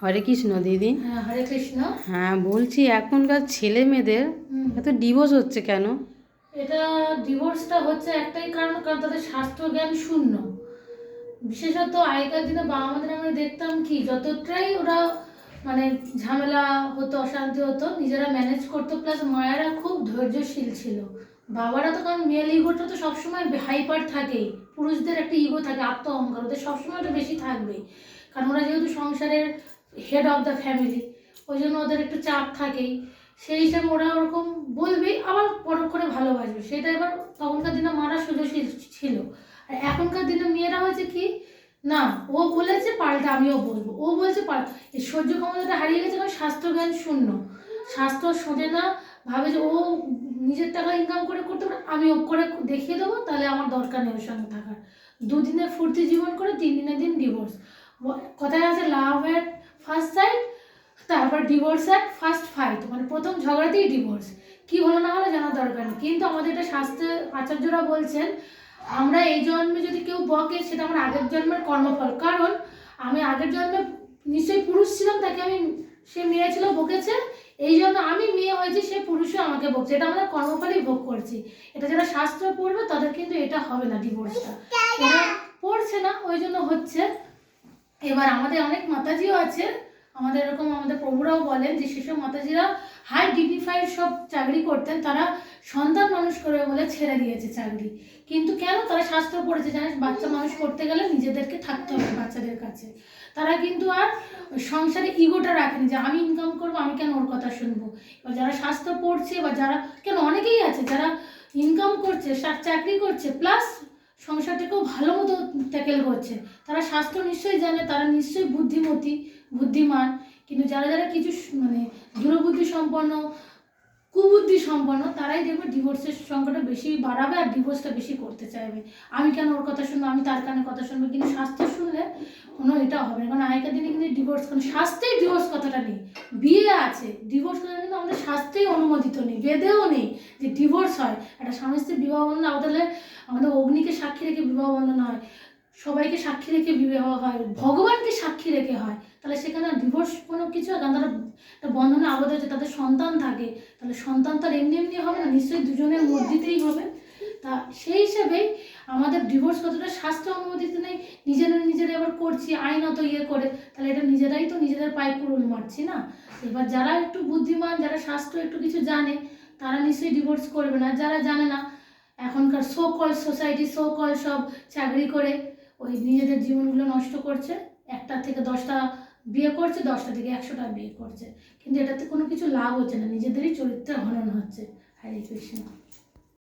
হরে কৃষ্ণ দিদি। হ্যাঁ, হরে কৃষ্ণ। হ্যাঁ, বলছি এখনকার ছেলে মেয়েদের এত ডিভোর্স হচ্ছে কেন? এটা ডিভোর্সটা হচ্ছে একটাই কারণ, কারণ তাদের স্বাস্থ্য জ্ঞান শূন্য। বিশেষত আগেকার দিনে বাবা মাদের আমরা দেখতাম কি যতটাই ওরা মানে ঝামেলা হতো, অশান্তি হতো, নিজেরা ম্যানেজ করতো, প্লাস মায়েরা খুব ধৈর্যশীল ছিল। বাবারা তো, কারণ মেল ইগোটা তো সবসময় হাইপার থাকেই, পুরুষদের একটা ইগো থাকে, আত্ম অহংকার ওদের সবসময় ওটা বেশি থাকবেই, কারণ ওরা যেহেতু সংসারের হেড অফ দ্য ফ্যামিলি, ওই জন্য ওদের একটু চাপ থাকেই। সেই হিসাবে ওরা ওরকম বলবেই, আবার পরক্ষণে ভালোবাসবে, সেটা এবার তখনকার দিনে মারা সুযোগশীল ছিল। আর এখনকার দিনে মেয়েরা হয়েছে কি, না ও বলেছে পাল্টা আমিও বলবো, ও বলছে এই সহ্য ক্ষমতাটা হারিয়ে গেছে, কারণ স্বাস্থ্য জ্ঞান শূন্য। স্বাস্থ্য শোনে না, ভাবে যে ও নিজের টাকা ইনকাম করে করতে পারে, আমি ও করে দেখিয়ে দেবো, তাহলে আমার দরকার নেই ওর সঙ্গে থাকার। দুদিনের ফুর্তি জীবন করে 3 দিনের দিন ডিভোর্স। কথায় আছে লাভ অ্যাট ফার্স্ট সাইট, তারপর ডিভোর্স অ্যাট ফার্স্ট ফাইট, মানে প্রথম ঝগড়াতেই ডিভোর্স। কি হলো না হলো জানার দরকার নেই, কিন্তু আমাদের এটা শাস্ত্রের আচার্যরা বলছেন আমরা এই জন্মে যদি কেউ বকে সেটা আমার আগের জন্মের কর্মফল, কারণ আমি আগের জন্মে নিশ্চয়ই পুরুষ ছিলাম, তাকে আমি, সে মেয়ে ছিল বকেছে, এই জন্য আমি মেয়ে হয়েছি, সে পুরুষও আমাকে বকছে, এটা আমরা কর্মফলেই ভোগ করছি। এটা যারা শাস্ত্র পড়বে তাদের কিন্তু এটা হবে না, ডিভোর্সটা এরা পড়ছে না, ওই জন্য হচ্ছে। এবার আমাদের অনেক মাতাজিও আছে, আমাদের এরকম আমাদের প্রভুরাও বলেন যে সেসব মাতাজিরা হাই ডিগনিফাইড সব চাকরি করতেন, তারা সন্তান মানুষ করে বলে ছেড়ে দিয়েছে চাকরি। কিন্তু কেন? তারা শাস্ত্র পড়েছে, জানিস বাচ্চা মানুষ করতে গেলে নিজেদেরকে থাকতে হবে বাচ্চাদের কাছে। তারা কিন্তু আর সংসারে ইগোটা রাখেনি যে আমি ইনকাম করবো, আমি কেন ওর কথা শুনবো। এবার যারা শাস্ত্র পড়ছে বা যারা, কেন অনেকেই আছে যারা ইনকাম করছে, চাকরি করছে, প্লাস সংসারটাকেও ভালো মতো ট্যাকেল করছে, তারা স্বাস্থ্য নিশ্চয়ই জানে, তারা নিশ্চয়ই বুদ্ধিমতী, বুদ্ধিমান। কিন্তু যারা যারা কিছু মানে দূরবুদ্ধি সম্পন্ন, কুবুদ্ধি সম্পন্ন, তারাই দেখবে ডিভোর্সের সংখ্যাটা বেশি বাড়াবে আর ডিভোর্সটা বেশি করতে চাইবে। আমি কেন ওর কথা শুনবো, আমি তার কানে কথা শুনবো। কিন্তু স্বাস্থ্য শুনলে কোনো এটা হবে না, কারণ আগেকার দিনে কিন্তু ডিভোর্স, কারণ শাস্ত্রেই ডিভোর্স কথাটা নেই। বিয়ে আছে, ডিভোর্স কথাটা কিন্তু আমাদের শাস্ত্রেই অনুমোদিত নেই, বেদেও নেই যে ডিভোর্স হয়। একটা স্বামী স্ত্রীর বিবাহ বন্ধন আমাদের অগ্নিকে সাক্ষী রেখে বিবাহ বন্ধন হয়, সবাইকে সাক্ষী রেখে বিবাহ হয়, ভগবানকে সাক্ষী রেখে হয়। তাহলে সেখানে ডিভোর্স কোনো কিছু, কারণ তারা একটা বন্ধনে আবদ্ধ হচ্ছে, তাদের সন্তান থাকে, তাহলে সন্তান তো আর এমনি এমনি হবে না, নিশ্চয়ই দুজনের মর্জিতেই হবে। তা সেই হিসেবেই আমাদের ডিভোর্স কতটা স্বাস্থ্য অনুমোদিত নেই, নিজেরা এবার করছি আইনত করে, তাহলে এটা নিজেরাই তো নিজেদের পায়ে কুড়ুল মারছি না। এবার যারা একটু বুদ্ধিমান, যারা স্বাস্থ্য একটু কিছু জানে, তারা নিশ্চয়ই ডিভোর্স করবে না। যারা জানে না, এখনকার so call society, so call সব চাকরি করে ওই নিজেদের জীবনগুলো নষ্ট করছে, 1টা থেকে 10টা বিয়ে করছে, 10টা থেকে 100টা বিয়ে করছে, কিন্তু এটাতে কোনো কিছু লাভ হচ্ছে না, নিজেদেরই চরিত্রের হনন হচ্ছে। হরে কৃষ্ণ।